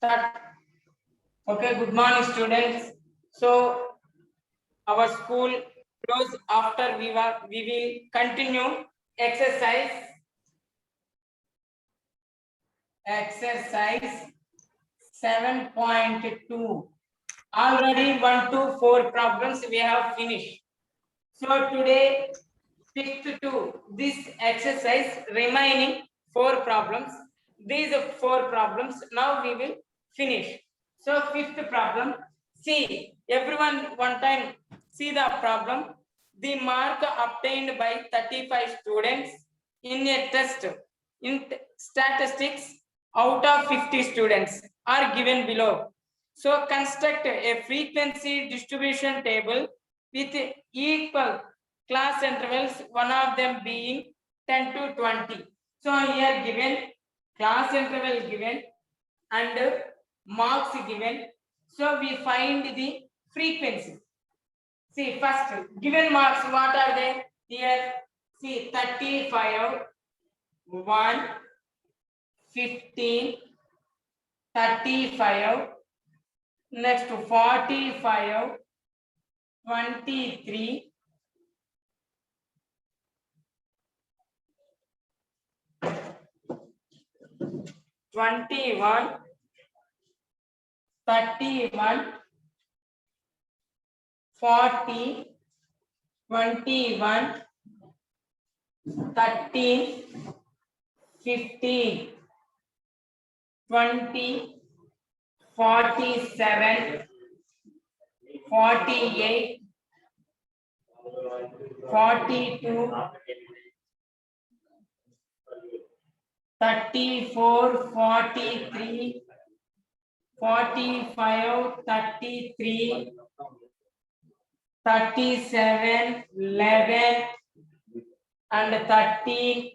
Start. Okay, good morning, students. So, our school close after we will continue exercise 7.2. Already 1 to 4 problems we have finished. So today 6 to this exercise remaining 4 problems. These 4 problems now we will finish. So fifth problem, see everyone one time see the problem. The mark obtained by 35 students in a test in statistics out of 50 students are given below. So construct a frequency distribution table with equal class intervals, one of them being 10 to 20. So here given class interval given and marks given. So we find the frequency. See first given marks, what are they? Here see 35, 1, 15, 35, next to 45, 23, 21, 31, 40, 21, 13, 15, 20, 47, 48, 42, 34, 43, 45, 33, 37, 11, and 13,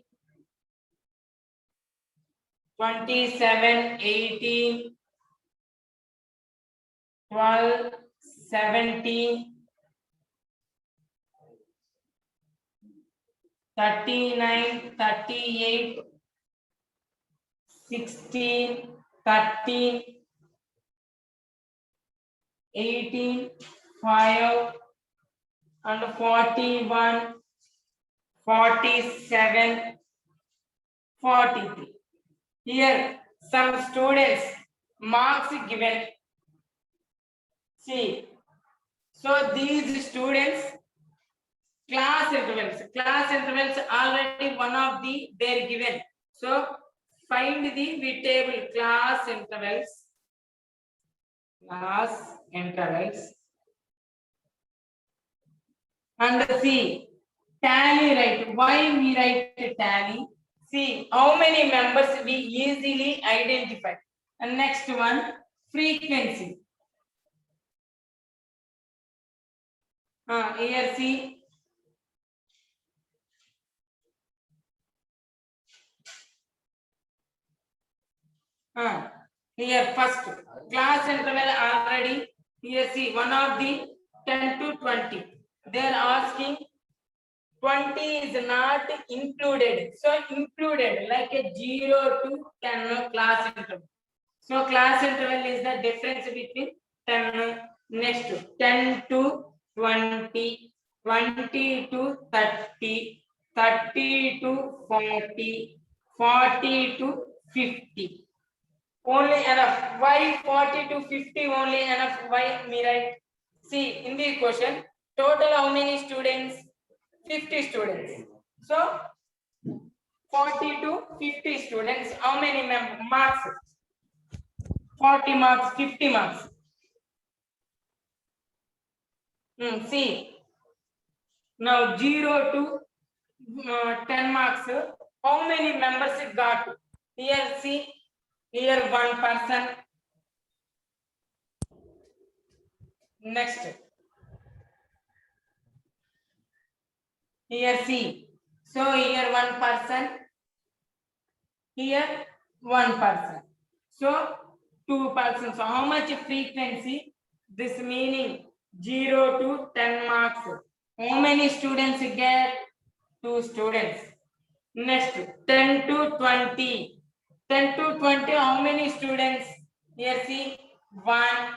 27, 18, 12, 17, 39, 38, 16, 13, 18, 5, and 41, 47, 43. Here some students marks given. See, so these students class intervals already one of the they're given. So find the table class intervals and see tally, right? Why we write tally? See how many members we easily identify. And next one, frequency. Here see here first class interval already. Here see one of the 10 to 20. They are asking 20 is not included. So included like a 0 to 10 class interval. So class interval is the difference between 10 next 10 to 20, 20 to 30, 30 to 40, 40 to 50. Only enough. Why 40 to 50 only enough? Why me write? See in the question total how many students? 50 students. So 40 to 50 students. How many marks? 40 marks, 50 marks. See now 0 to 10 marks. How many members it got? Here see. Here one person. Next. Here see. So here one person. Here one person. So two persons. So how much frequency? This meaning 0 to 10 marks. How many students get? 2 students. Next 10 to 20. 10 to 20, how many students? Here see 1,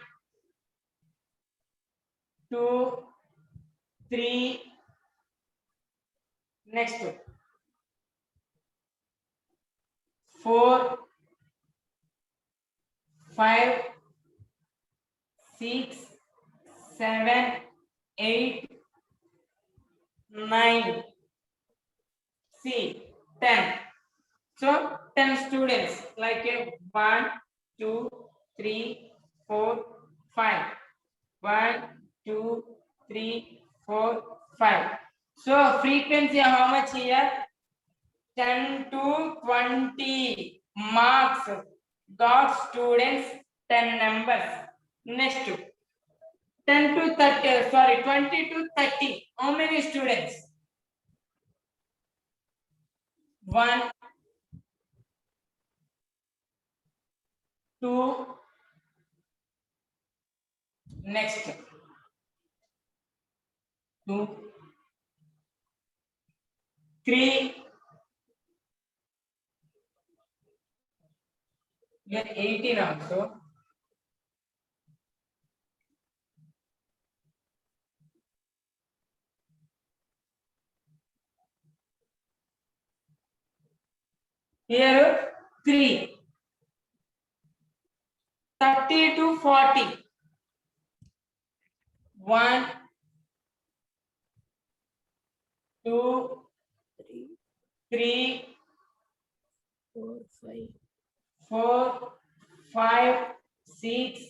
2, 3. Next 4, 5, 6, 7, 8, 9. See 10. So 10 students like a 1, 2, 3, 4, 5. 1, 2, 3, 4, 5. So frequency how much here? 10 to 20 marks. Got students 10 numbers. Next 10 to 30, sorry, 20 to 30. How many students? 1, 2, next 2, 3. We are 18 also. Here 3. 30 to 40. 1, 2, 3, 4, 5, 6,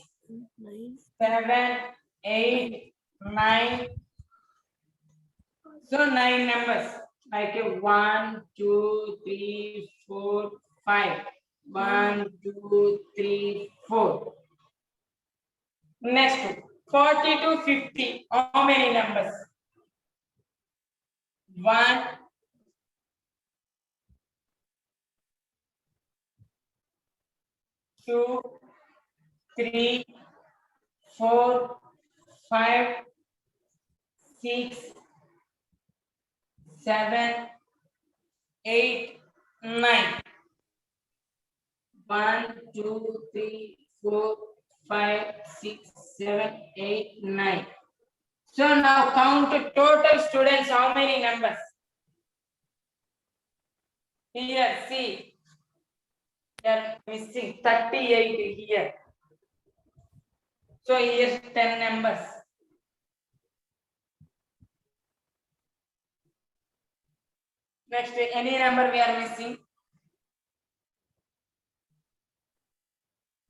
7, 8, 9. So 9 numbers like a 1, 2, 3, 4, 5. 1, 2, 3, 4. Next 40 to 50. How many numbers? 1, 2, 3, 4, 5, 6, 7, 8, 9. 1, 2, 3, 4, 5, 6, 7, 8, 9. So now count total students. How many numbers? Here, see. They are missing 38 here. So here 10 numbers. Next, any number we are missing?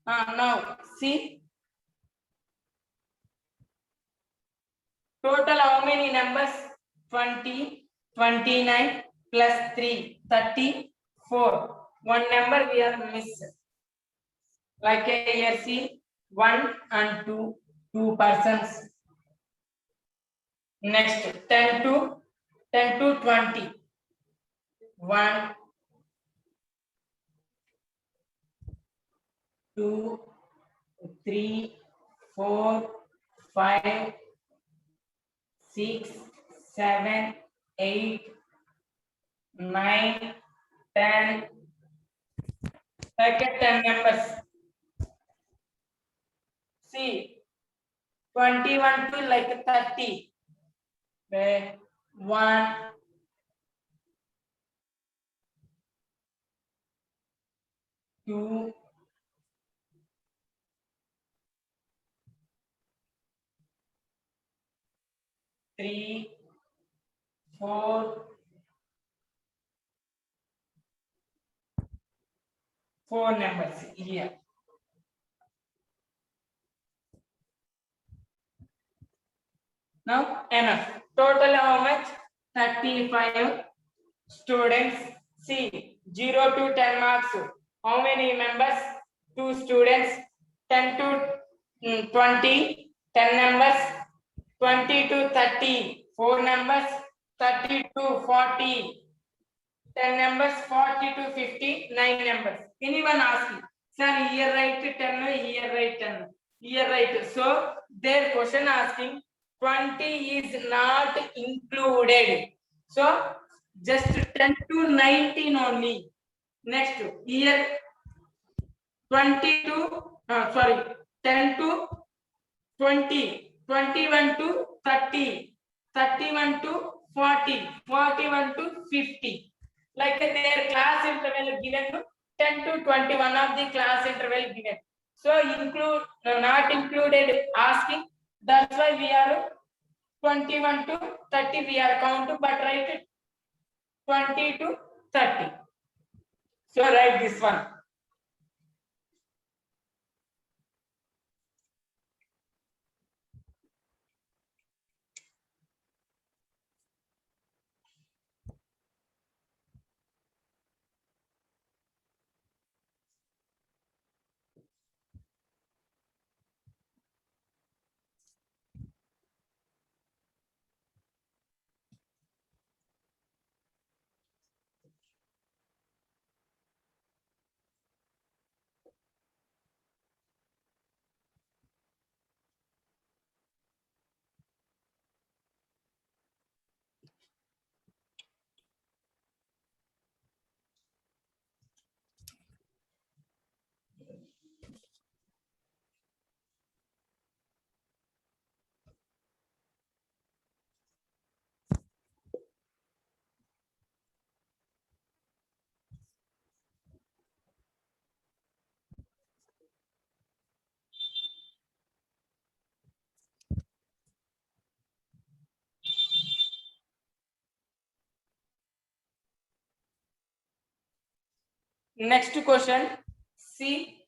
Now see. Total how many numbers? 20, 29 plus 3, 34. One number we are missing. Like here see 1 and 2, 2 persons. Next 10 to 20. 1, 2, 3, 4, 5, 6, 7, 8, 9, 10. Second 10 numbers. See 21 to like 30. Where 1, 2, 3, 4, 4 numbers here. Now enough. Total how much? 35 students. See 0 to 10 marks. How many members? 2 students. 10 to 20. 10 numbers. 20 to 30. 4 numbers. 30 to 40. 10 numbers. 40 to 50. 9 numbers. Anyone asking? Sir, here write 10, here write 10. Here write. So their question asking 20 is not included. So just 10 to 19 only. Next here 20 to sorry, 10 to 20, 21 to 30, 31 to 40, 41 to 50. Like their class interval given 10 to 21 of the class interval given. So include not included asking. That's why we are 21 to 30 we are count, but write 20 to 30. So write this one. Next question. See,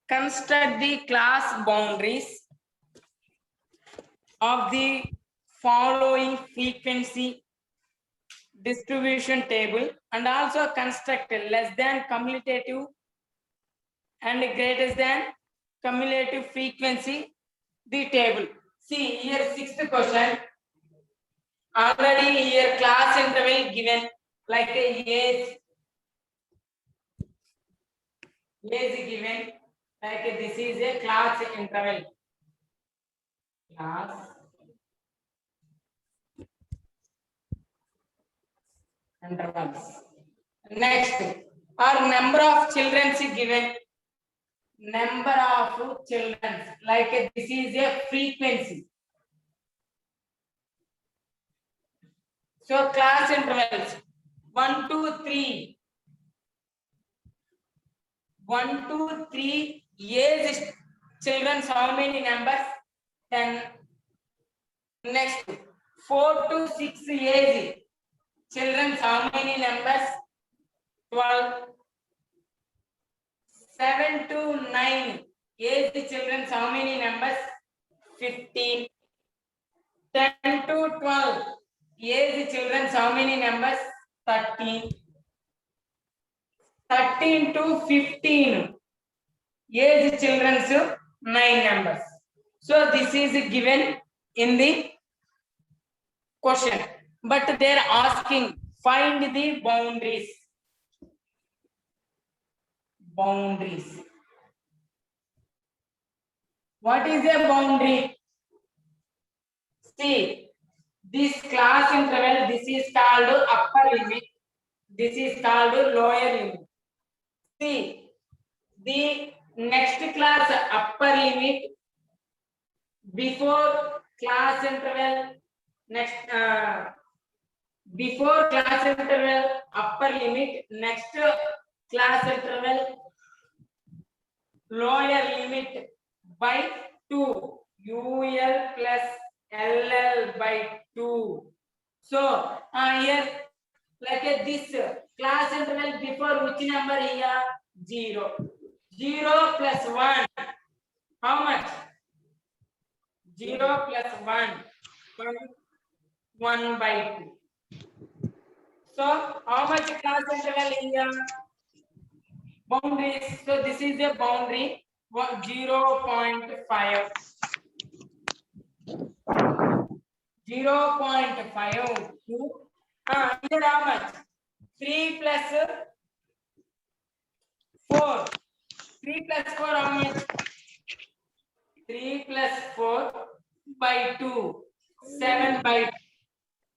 construct the class boundaries of the following frequency distribution table and also construct less than cumulative and greater than cumulative frequency the table. See here, sixth question. Already here class interval given like a age is given like this is a class interval. Class intervals. Next, our number of children is given. Number of children like this is a frequency. So class intervals 1 to 3. 1 to 3 age children, how many numbers? 10. Next, 4 to 6 age children, how many numbers? 12. 7 to 9 age children, how many numbers? 15. 10 to 12 age children, how many numbers? 13. 13 to 15 age children, 9 numbers. So this is given in the question, but they are asking find the boundaries. Boundaries. What is a boundary? See, this class interval, this is called upper limit, this is called lower limit. See, the next class upper limit before class interval, next before class interval upper limit, next class interval lower limit by 2, UL plus LL by 2. So here like this class interval before which number here? 0. 0 plus 1. How much? 0 plus 1. 1 by 2. So how much class interval here? Boundaries. So this is a boundary 0.5. 0.5 to here how much? 3 plus 4. 3 plus 4 how much? 3 plus 4 by 2. 7 by 2.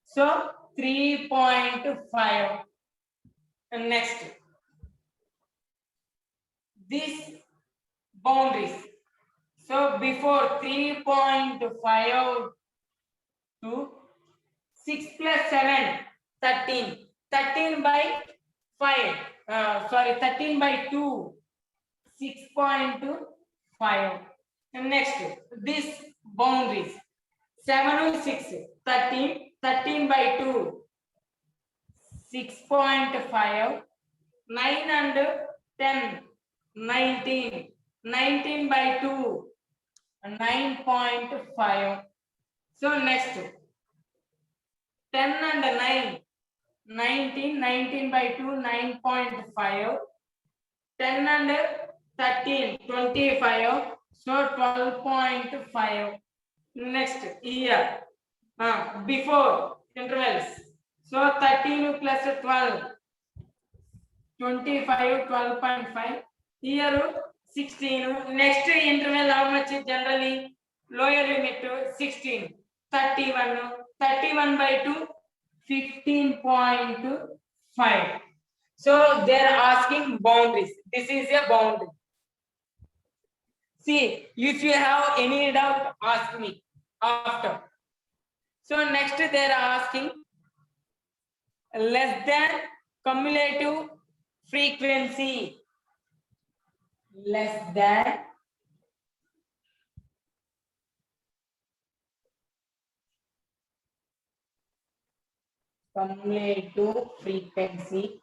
So 3.5. And next, these boundaries. So before 3.5 to 6 plus 7, 13. 13 by 5. 13 by 2, 6.5. And next, this boundaries. 7 and 6, 13. 13 by 2, 6.5. 9 and 10, 19. 19 by 2, 9.5. So next, 10 and 9, 19. 19 by 2, 9.5. 10 and 13, 25. So 12.5. Next year, before intervals. So 13 plus 12, 25, 12.5. Here 16. Next interval, how much generally? Lower limit 16. 31. 31 by 2, 15.5. So they are asking boundaries. This is a boundary. See, if you have any doubt, ask me after. So next they are asking less than cumulative frequency. Less than cumulative frequency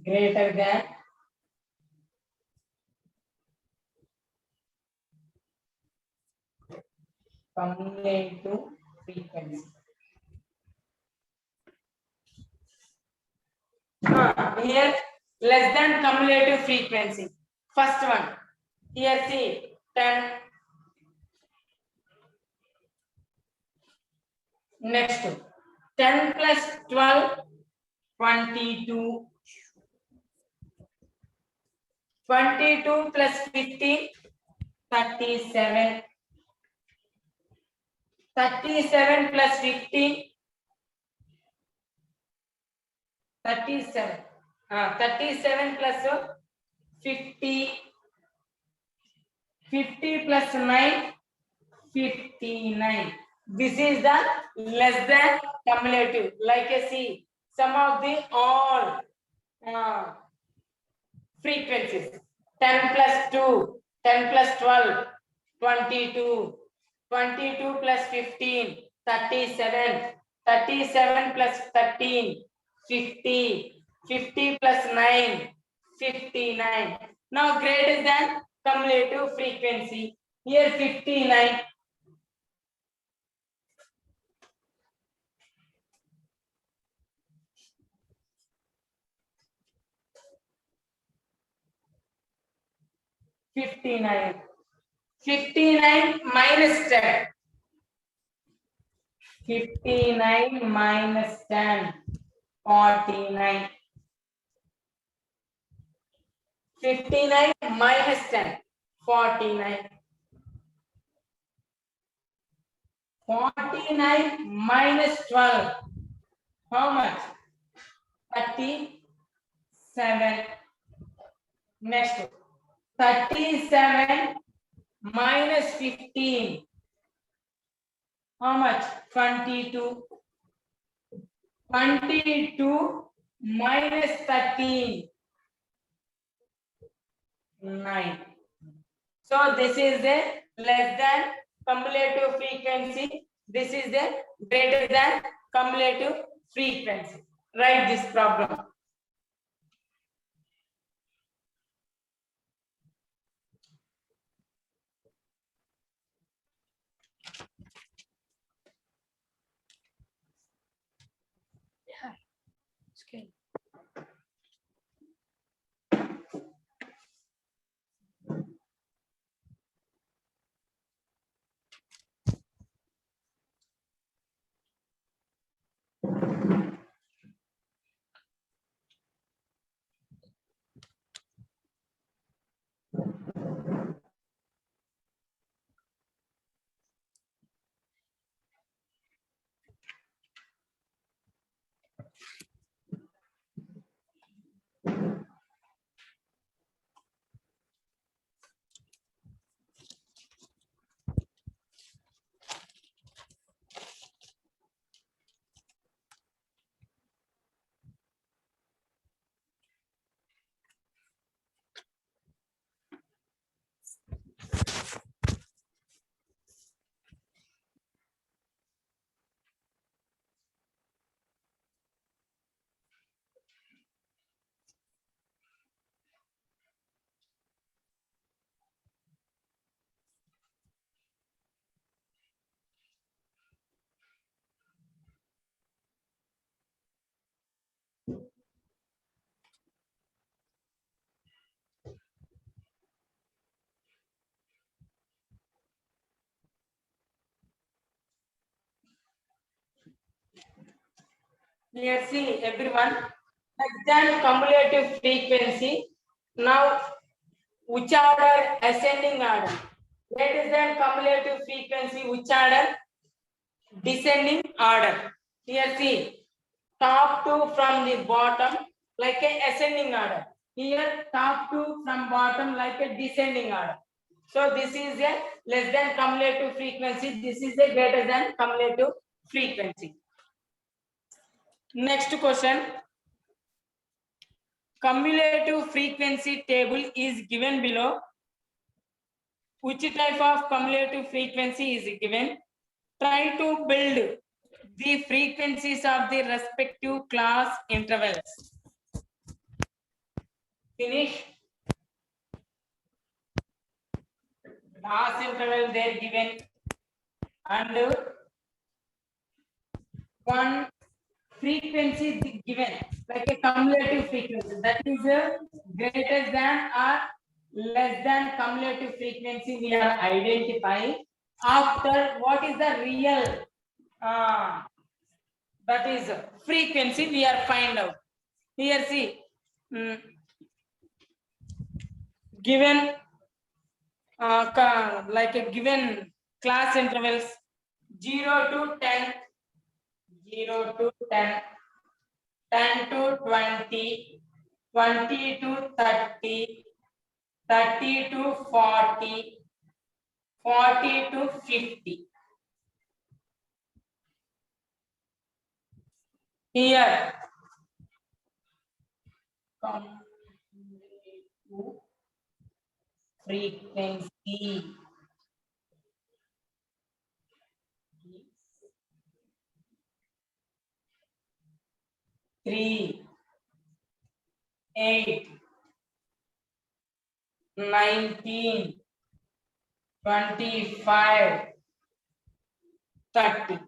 greater than cumulative frequency. Here less than cumulative frequency. First one. Here see 10. Next 10 plus 12, 22. 22 plus 15, 37. 37 plus 15, 37. 37 plus 50. 50 plus 9, 59. This is the less than cumulative. Like you see, some of the all frequencies. 10 plus 2, 10 plus 12, 22. 22 plus 15, 37. 37 plus 13, 50. 50 plus 9, 59. Now greater than cumulative frequency. Here 59. $59. 59 minus 10. 59 minus 10. 49. 59 minus 10. 49. 49 minus 12. How much? 37. Next. 37 minus 15. How much? 22. 22 minus 13. 9. So this is the less than cumulative frequency. This is the greater than cumulative frequency. Write this problem. Okay. Here see everyone, less than cumulative frequency. Now which order? Ascending order. Greater than cumulative frequency, which order? Descending order. Here see, top two from the bottom like a ascending order. Here top two from bottom like a descending order. So this is a less than cumulative frequency. This is a greater than cumulative frequency. Next question. Cumulative frequency table is given below. Which type of cumulative frequency is given? Try to build the frequencies of the respective class intervals. Finish. Class interval they are given and one frequency given like a cumulative frequency, that is greater than or less than cumulative frequency we are identifying. After what is the real that is frequency we are find out. Here see, given like a given class intervals 0 to 10, 0 to 10, 10 to 20, 20 to 30, 30 to 40, 40 to 50. Here, frequency. Three, 8, 19, 25, 30.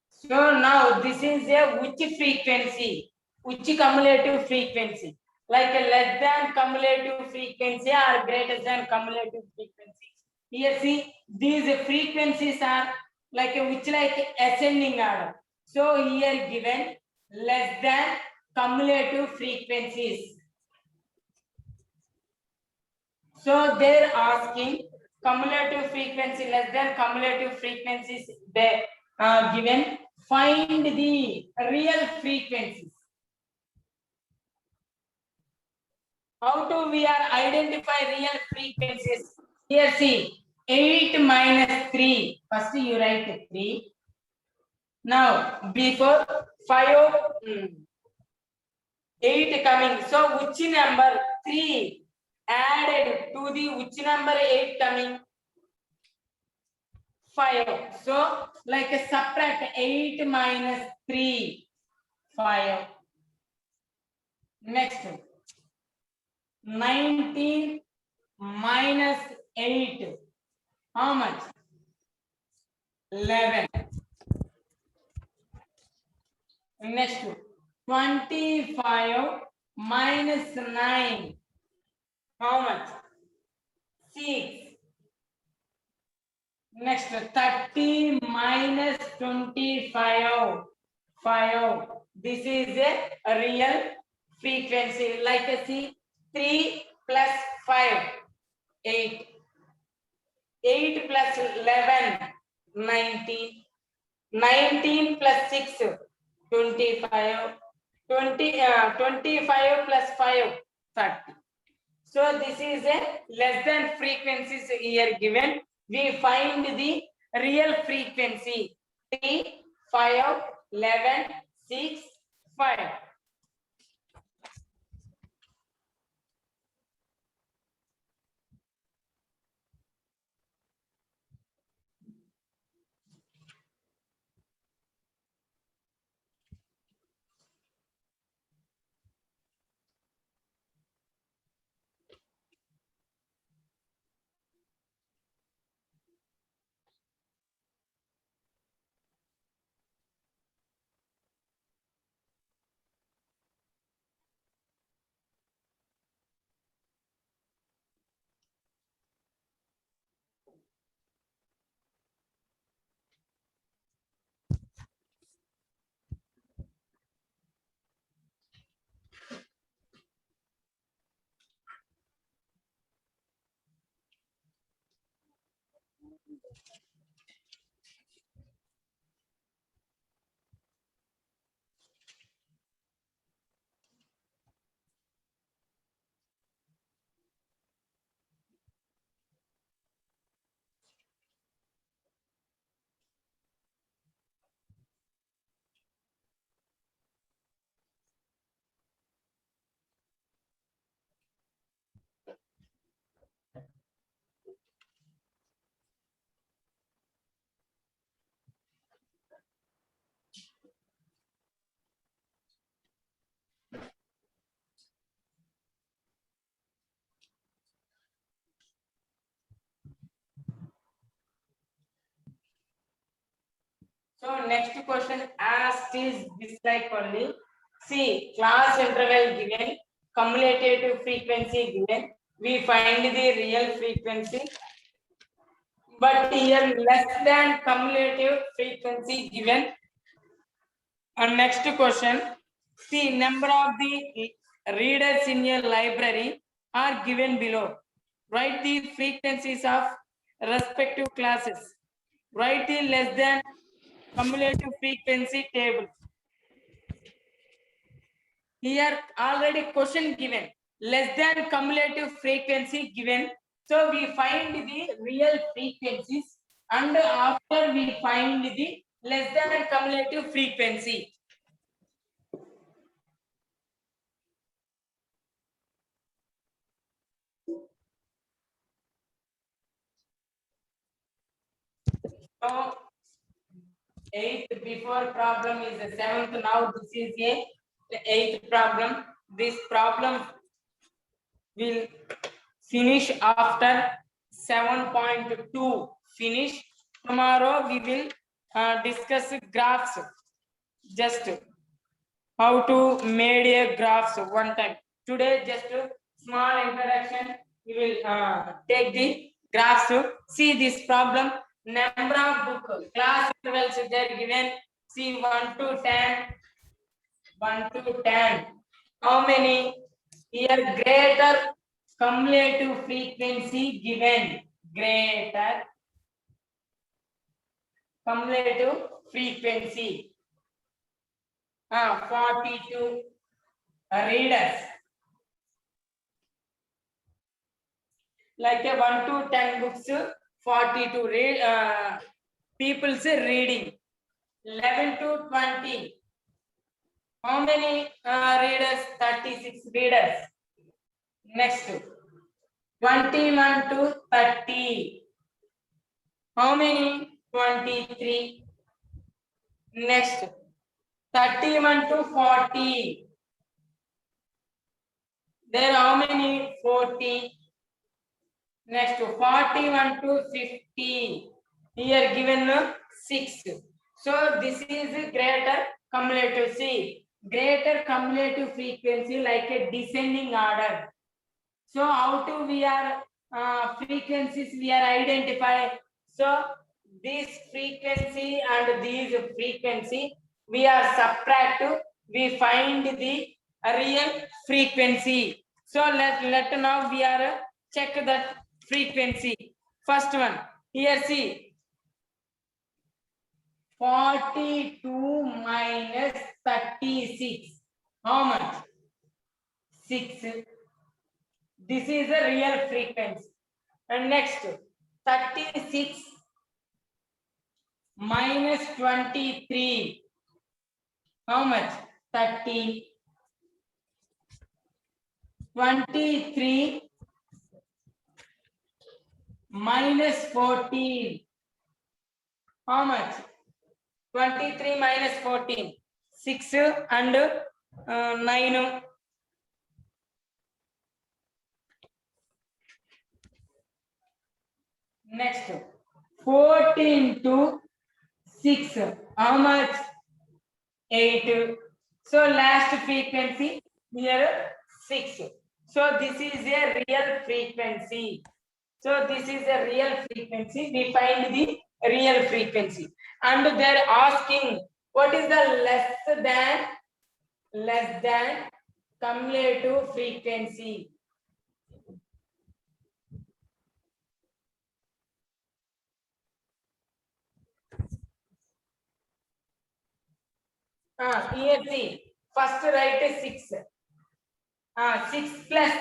So now this is a which frequency, which cumulative frequency, like a less than cumulative frequency or greater than cumulative frequency. Here see these frequencies are like a which like ascending order. So here given less than cumulative frequencies. So they're asking cumulative frequency less than cumulative frequencies they given. Find the real frequencies. How do we are identify real frequencies? Here see 8 minus 3. First you write 3. Now before 5 8 coming. So which number 3 added to the which number 8 coming? 5. So like a subtract 8 minus 3, 5. Next 19 minus 8. How much? 11. Next 25 minus 9. How much? 6. Next 30 minus 25. 5. This is a real frequency. Like a see 3 plus 5, 8. 8 plus 11, 19. 19 plus 6, 25. 25 plus 5, 30. So this is a less than frequencies here given. We find the real frequency 3, 5, 11, 6, 5. So next question asked is this like only. See, class interval given, cumulative frequency given. We find the real frequency, but here less than cumulative frequency given. And next question, see number of the readers in your library are given below. Write the frequencies of respective classes. Write the less than cumulative frequency table. Here already question given, less than cumulative frequency given. So we find the real frequencies and after we find the less than cumulative frequency. So eighth before problem is the seventh. Now this is the eighth problem. This problem will finish after 7.2 finish. Tomorrow we will discuss graphs. Just how to made a graphs one time. Today just a small introduction. We will take the graphs. See this problem. Number of book class intervals there given. See 1 to 10. 1 to 10. How many? Here greater cumulative frequency given. Greater cumulative frequency. 42 readers. Like a 1 to 10 books, 42 people's reading. 11 to 20. How many readers? 36 readers. Next, 21 to 30. How many? 23. Next, 31 to 40. There how many? 40. Next, 41 to 50. Here given 6. So this is greater cumulative. See, greater cumulative frequency like a descending order. So how to we are frequencies we are identify. So this frequency and these frequency we are subtract. We find the real frequency. So let now we are check that frequency. First one here see 42 minus 36. How much? 6. This is a real frequency. And next 36 minus 23. How much? 13. 23 minus 14. How much? 23 minus 14. 6 and 9. Next, 14 to 6. How much? 8. So last frequency here 6. So this is a real frequency. So this is a real frequency. We find the real frequency. And they're asking what is the less than cumulative frequency. Here see, first write 6. 6 plus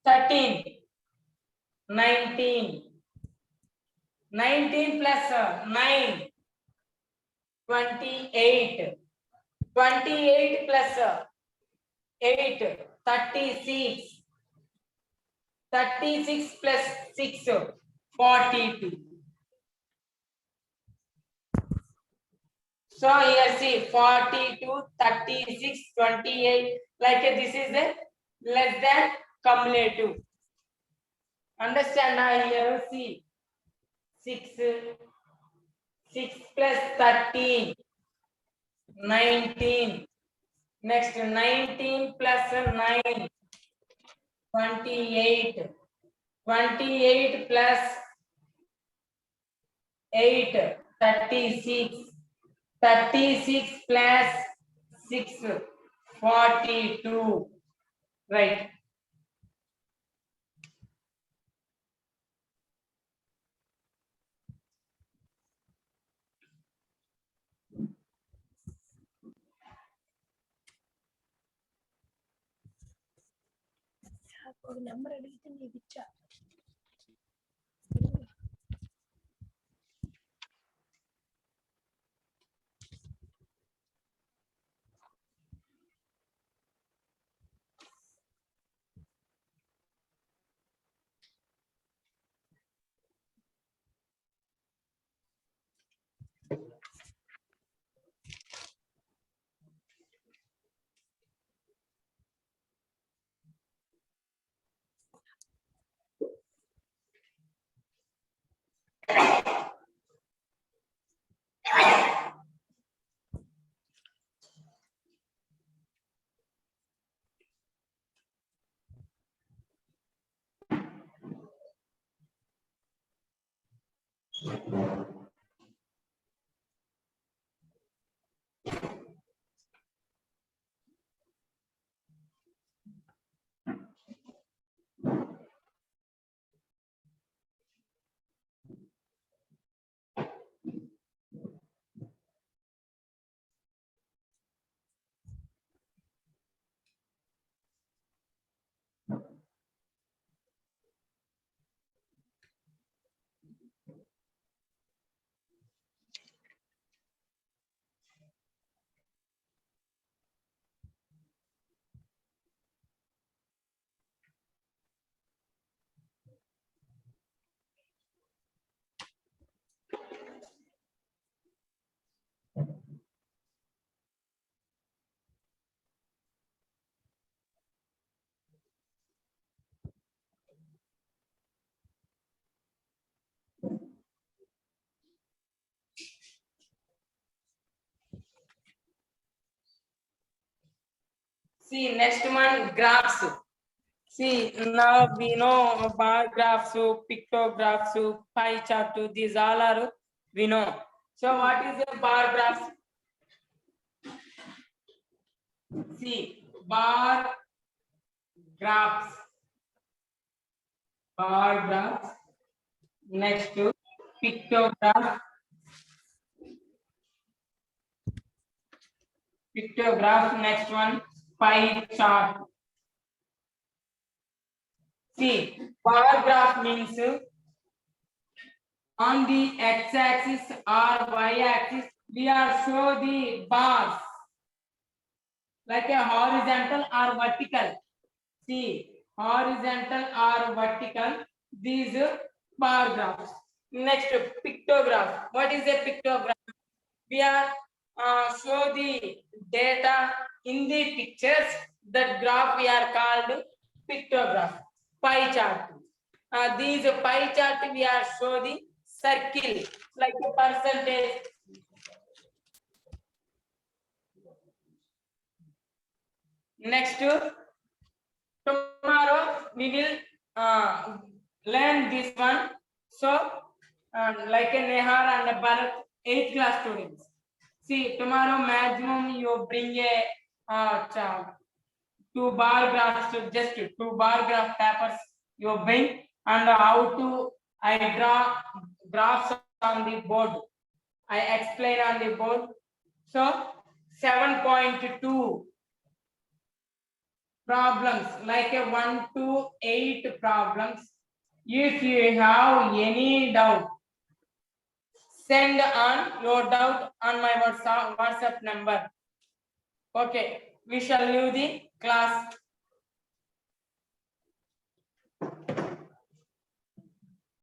13, 19. 19 plus 9, 28. 28 plus 8, 36. 36 plus 6, 42. So here see 42, 36, 28. Like this is the less than cumulative. Understand now here see 6, 6 plus 13, 19. Next 19 plus 9, 28. 28 plus 8, 36. 36 plus 6, 42. Right. Number అడిగితే నీకు ఇచ్చా. See next one graphs. See now we know bar graphs, pictographs, pie chart. These all are we know. So what is a bar graphs? See bar graphs. Bar graphs. Next to pictograph. Pictograph. Next one pie chart. See bar graph means on the x-axis or y-axis we are show the bars like a horizontal or vertical. See horizontal or vertical, these bar graphs. Next pictograph. What is a pictograph? We are show the data in the pictures. That graph we are called pictograph. Pie chart. These pie chart we are show the circle like a percentage. Next tomorrow we will learn this one. So like a Nehar and a Bharat 8th class students. See tomorrow maximum you bring a 2 bar graphs, just 2 bar graph papers you bring, and how to I draw graphs on the board. I explain on the board. So 7 1.2 problems, like a 1 to 8 problems. If you have any doubt, send on your doubt on my WhatsApp number. Okay, we shall leave the class.